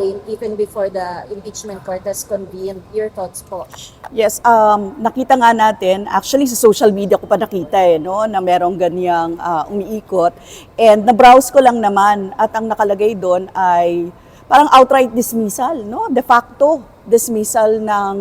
campaign even before the impeachment court has convened. Your thoughts po? Yes, nakita nga natin, actually sa social media ko pa nakita no, na merong ganyang umiikot. And na-browse ko lang naman at ang nakalagay doon ay parang outright dismissal, no? De facto dismissal ng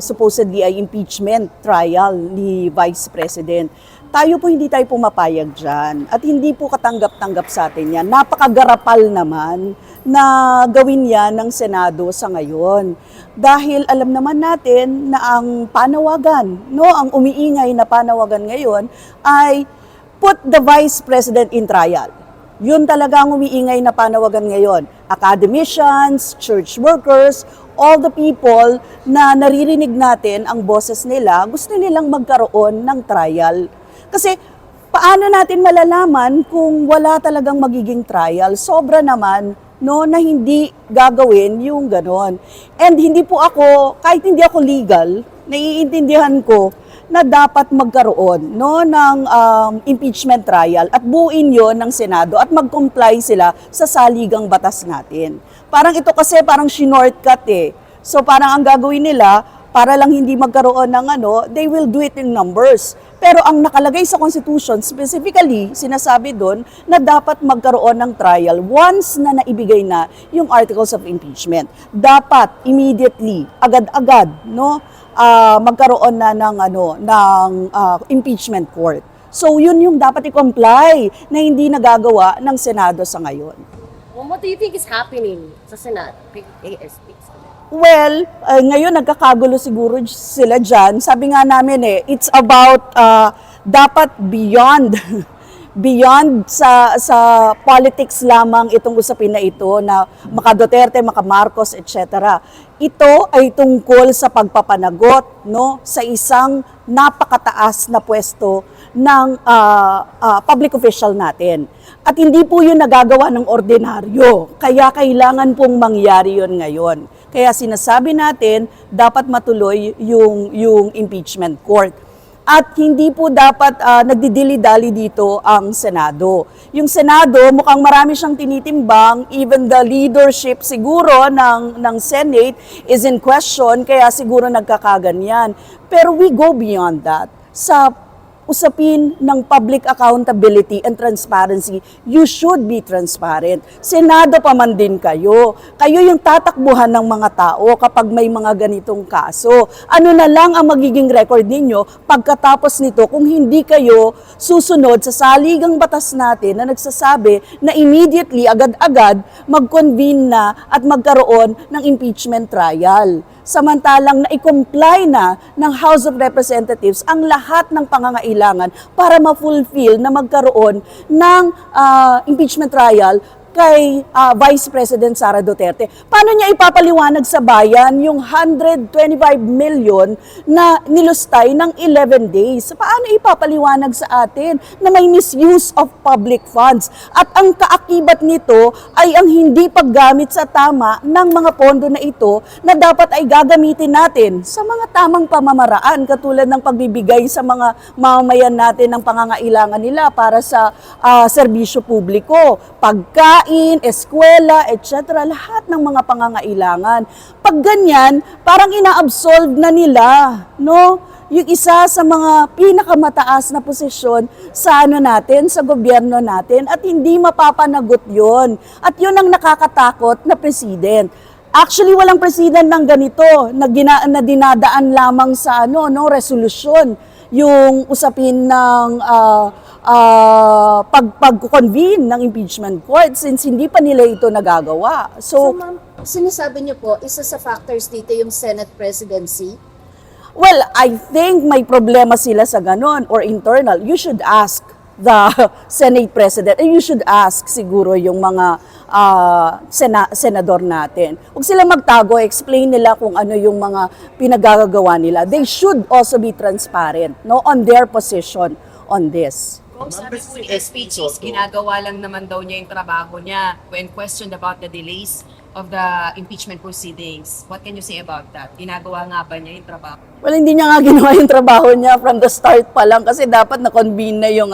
supposedly ay impeachment trial ni Vice President. Tayo po hindi tayo pumapayag dyan at hindi po katanggap-tanggap sa atin yan. Napakagarapal naman na gawin yan ng Senado sa ngayon. Dahil alam naman natin na ang panawagan, no, ang umiingay na panawagan ngayon ay put the Vice President in trial. Yun talaga ang umiingay na panawagan ngayon. Academicians, church workers, all the people na naririnig natin ang boses nila, gusto nilang magkaroon ng trial. Kasi paano natin malalaman kung wala talagang magiging trial? Sobra naman no, na hindi gagawin yung ganon. And hindi po ako, kahit hindi ako legal, naiintindihan ko na dapat magkaroon no, ng impeachment trial at buuin yon ng Senado at mag-comply sila sa saligang batas natin. Parang ito kasi parang shortcut eh. So parang ang gagawin nila, para lang hindi magkaroon ng they will do it in numbers. Pero ang nakalagay sa Constitution, specifically, sinasabi doon na dapat magkaroon ng trial once na naibigay na yung articles of impeachment. Dapat immediately, agad-agad, no, magkaroon na ng impeachment court. So yun yung dapat i-comply na hindi nagagawa ng Senado sa ngayon. What do you think is happening sa Senado? ASP. Well, ngayon nagkakagulo siguro sila dyan. Sabi nga namin it's about dapat beyond sa politics lamang itong usapin na ito na maka Duterte, maka Marcos, etc. Ito ay tungkol sa pagpapanagot no, sa isang napakataas na pwesto ng public official natin. At hindi po yun nagagawa ng ordinaryo. Kaya kailangan pong mangyari yun ngayon. Kaya sinasabi natin, dapat matuloy yung impeachment court. At hindi po dapat nagdidili-dali dito ang Senado. Yung Senado, mukhang marami siyang tinitimbang, even the leadership siguro ng Senate is in question, kaya siguro nagkakaganyan. Pero we go beyond that. Sa usapin ng public accountability and transparency, you should be transparent. Senado pa man din kayo. Kayo yung tatakbuhan ng mga tao kapag may mga ganitong kaso. Ano na lang ang magiging record ninyo pagkatapos nito kung hindi kayo susunod sa saligang batas natin na nagsasabi na immediately, agad-agad, mag-convene na at magkaroon ng impeachment trial. Samantalang na-comply na ng House of Representatives ang lahat ng pangangailangan para ma-fulfill na magkaroon ng impeachment trial kay Vice President Sara Duterte. Paano niya ipapaliwanag sa bayan yung 125 million na nilustay ng 11 days? Paano ipapaliwanag sa atin na may misuse of public funds? At ang kaakibat nito ay ang hindi paggamit sa tama ng mga pondo na ito na dapat ay gagamitin natin sa mga tamang pamamaraan katulad ng pagbibigay sa mga mamamayan natin ng pangangailangan nila para sa serbisyo publiko, pagkain, eskwela, etc. Lahat ng mga pangangailangan. Pag ganyan, parang ina-absolve na nila, no? Yung isa sa mga pinakamataas na posisyon sa natin, sa gobyerno natin, at hindi mapapanagot yon. At yun ang nakakatakot na president. Actually, walang president ng ganito na dinadaan lamang sa resolusyon yung usapin ng pag-convene ng impeachment court since hindi pa nila ito nagagawa. So ma'am, sinasabi niyo po, isa sa factors dito yung Senate presidency? Well, I think may problema sila sa ganon or internal. You should ask the Senate President and you should ask siguro yung mga senador natin. Huwag sila magtago, explain nila kung ano yung mga pinagagawa nila. They should also be transparent on their position on this. Kung sabi po ni SPG, ginagawa lang naman daw niya yung trabaho niya when questioned about the delays of the impeachment proceedings. What can you say about that? Ginagawa nga ba niya yung trabaho? Well, hindi niya nga ginawa yung trabaho niya from the start pa lang kasi dapat na-convene na yung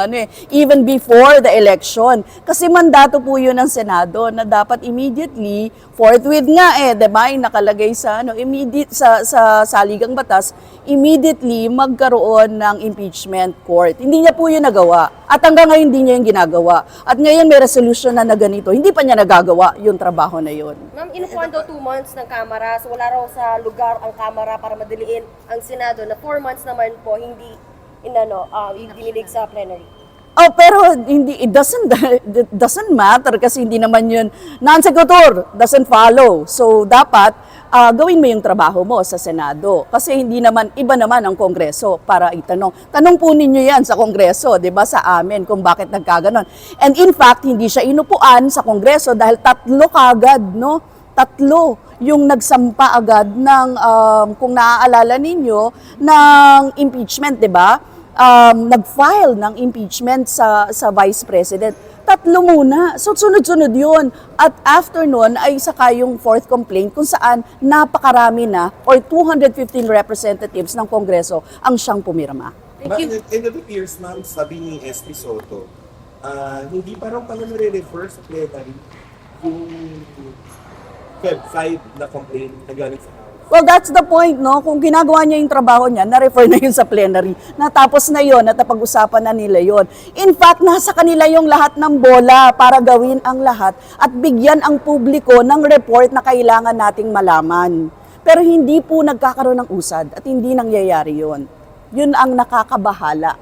even before the election. Kasi mandato po yun ng Senado na dapat immediately, forthwith nga diba, yung nakalagay sa, immediate, sa saligang batas, immediately magkaroon ng impeachment court. Hindi niya po yun nagawa. At hanggang ngayon hindi niya yung ginagawa. At ngayon may resolution na ganito, hindi pa niya nagagawa yung trabaho na yun. Ma'am, inupuan daw 2 months ng Kamara, so wala raw sa lugar ang Kamara para madaliin ang Senado na 4 months naman po hindi dinilig sa plenary. Oh, pero hindi it doesn't matter kasi hindi naman yun non-sequitur, doesn't follow. So dapat gawin mo yung trabaho mo sa Senado kasi hindi naman iba naman ang Kongreso para itanong. Tanong po ninyo yan sa Kongreso, 'di ba, sa amin kung bakit nagkaganon. And in fact, hindi siya inupuan sa Kongreso dahil 3 kagad, no? 3 yung nagsampa agad ng kung naaalala ninyo ng impeachment, 'di ba? Nag-file ng impeachment sa Vice President. 3 muna. So, sunod-sunod yun. At after nun, ay saka yung 4th complaint kung saan napakarami na or 215 representatives ng Kongreso ang siyang pumirma. But it appears, ma'am, sabi ni SP Soto, hindi pa raw pala nare-refer sa plenary yung Feb 5 na complaint na galing sa House. Well, that's the point, no? Kung ginagawa niya yung trabaho niya, na-refer na yun sa plenary. Natapos na yun, natapag-usapan na nila yun. In fact, nasa kanila yung lahat ng bola para gawin ang lahat at bigyan ang publiko ng report na kailangan nating malaman. Pero hindi po nagkakaroon ng usad at hindi nangyayari yun. Yun ang nakakabahala.